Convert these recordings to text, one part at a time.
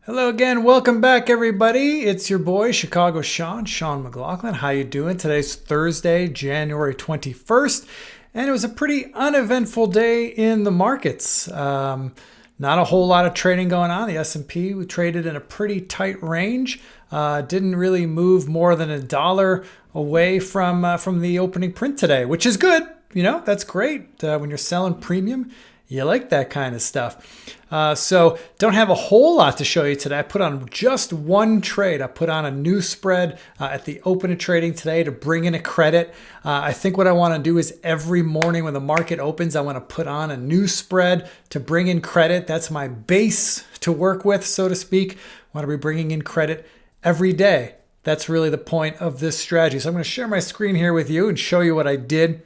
Hello again. Welcome back, everybody. It's your boy, Chicago Sean McLaughlin. How you doing? Today's Thursday, January 21st, and it was a pretty uneventful day in the markets. Not a whole lot of trading going on. The S&P, we traded in a pretty tight range. Didn't really move more than $1 away from the opening print today, which is good. You know, that's great. When you're selling premium, you like that kind of stuff. So don't have a whole lot to show you today. I put on just one trade. I put on a new spread at the open of trading today to bring in a credit. I think what I want to do is every morning when the market opens, I want to put on a new spread to bring in credit. That's my base to work with, so to speak. I want to be bringing in credit every day. That's really the point of this strategy. So I'm going to share my screen here with you and show you what I did.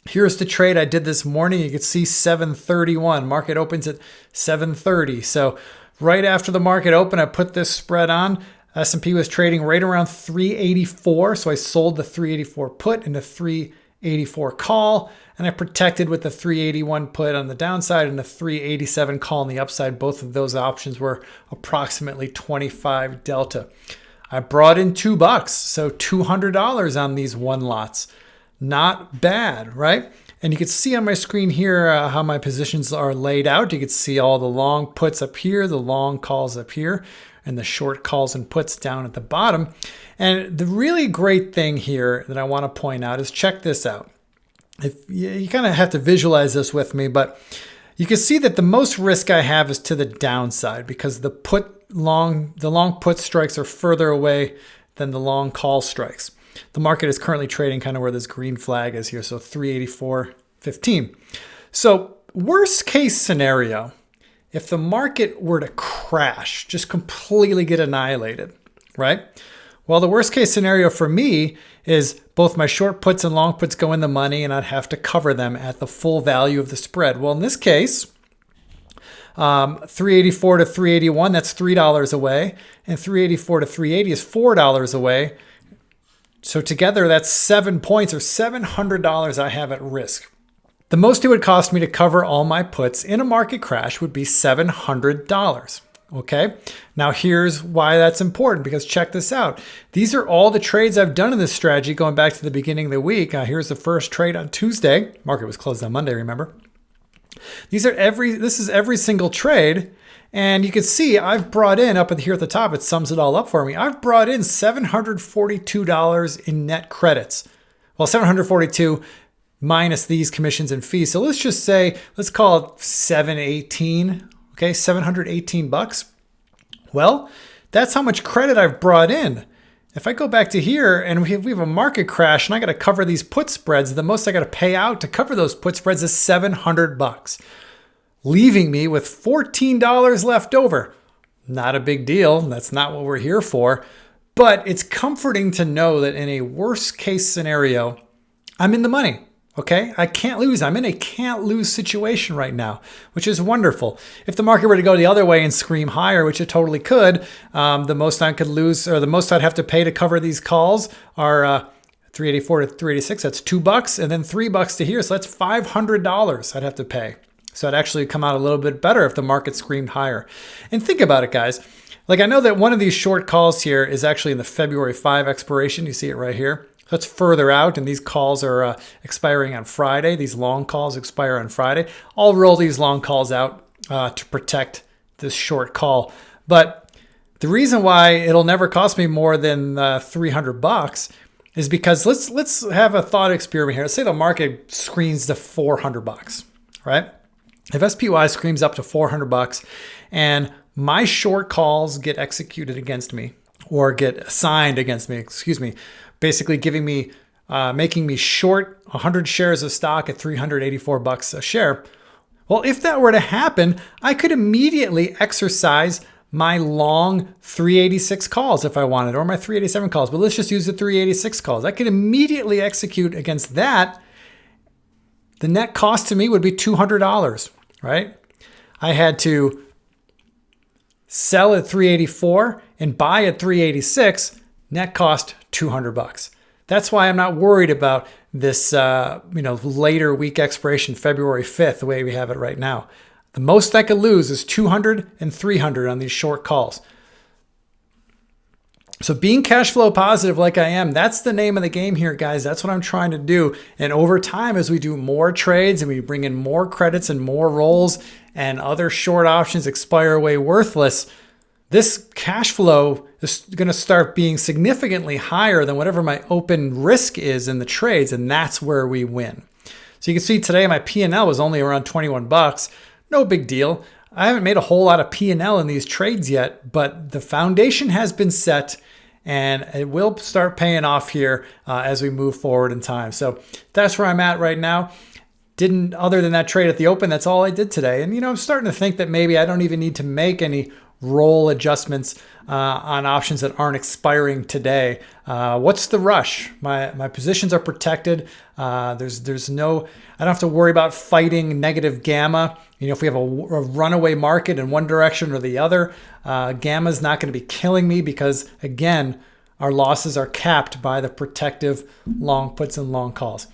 Here's the trade I did this morning. You can see 7:31. Market opens at 7:30. So right after the market opened, I put this spread on. S&P was trading right around 384. So I sold the 384 put into 384 call. And I protected with the 381 put on the downside and the 387 call on the upside. Both of those options were approximately 25 delta. I brought in $2, so $200 on these one lots. Not bad, right? And you can see on my screen here how my positions are laid out. You can see all the long puts up here, the long calls up here, and the short calls and puts down at the bottom. And the really great thing here that I want to point out is check this out. If you kind of have to visualize this with me, but you can see that the most risk I have is to the downside because the long put strikes are further away than the long call strikes. The market is currently trading kind of where this green flag is here, so 384.15. So worst case scenario, if the market were to crash, just completely get annihilated, right? Well, the worst case scenario for me is both my short puts and long puts go in the money and I'd have to cover them at the full value of the spread. Well, in this case, 384 to 381, that's $3 away, and 384 to 380 is $4 away. So together, that's 7 points or $700 I have at risk. The most it would cost me to cover all my puts in a market crash would be $700. Okay, now here's why that's important, because check this out. These are all the trades I've done in this strategy going back to the beginning of the week. Here's the first trade on Tuesday. Market was closed on Monday, remember? This is every single trade. And you can see I've brought in up here at the top, it sums it all up for me. I've brought in $742 in net credits. Well, $742 minus these commissions and fees. So let's just say, let's call it $718, okay, $718. Well, that's how much credit I've brought in. If I go back to here and we have a market crash and I got to cover these put spreads, the most I got to pay out to cover those put spreads is $700. Leaving me with $14 left over. Not a big deal. That's not what we're here for. But it's comforting to know that in a worst case scenario, I'm in the money. Okay? I can't lose. I'm in a can't lose situation right now, which is wonderful. If the market were to go the other way and scream higher, which it totally could, the most I could lose, or the most I'd have to pay to cover these calls are 384 to 386. That's $2, and then $3 to here. So that's $500 I'd have to pay. So it'd actually come out a little bit better if the market screamed higher. And think about it, guys. Like, I know that one of these short calls here is actually in the February 5 expiration. You see it right here. That's further out, and these calls are expiring on Friday. These long calls expire on Friday. I'll roll these long calls out to protect this short call. But the reason why it'll never cost me more than $300 is because let's have a thought experiment here. Let's say the market screens to $400, right? If SPY screams up to $400 and my short calls get executed against me or get assigned against me, basically giving me, making me short 100 shares of stock at $384 a share. Well, if that were to happen, I could immediately exercise my long 386 calls if I wanted, or my 387 calls, but let's just use the 386 calls. I could immediately execute against that. The net cost to me would be $200, right? I had to sell at 384 and buy at 386, net cost $200. That's why I'm not worried about this, later week expiration, February 5th, the way we have it right now. The most I could lose is 200 and 300 on these short calls. So being cash flow positive like I am, that's the name of the game here, guys. That's what I'm trying to do. And over time, as we do more trades and we bring in more credits and more rolls and other short options expire away worthless, this cash flow is going to start being significantly higher than whatever my open risk is in the trades. And that's where we win. So you can see today my P&L was only around 21 bucks. No big deal. I haven't made a whole lot of P&L in these trades yet, but the foundation has been set and it will start paying off here as we move forward in time. So that's where I'm at right now. Other than that trade at the open, that's all I did today. And, I'm starting to think that maybe I don't even need to make any roll adjustments on options that aren't expiring today. What's the rush? My positions are protected. I don't have to worry about fighting negative gamma. If we have a runaway market in one direction or the other, gamma is not going to be killing me because, again, our losses are capped by the protective long puts and long calls.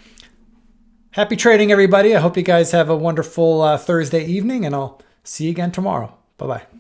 Happy trading, everybody. I hope you guys have a wonderful Thursday evening, and I'll see you again tomorrow. Bye-bye.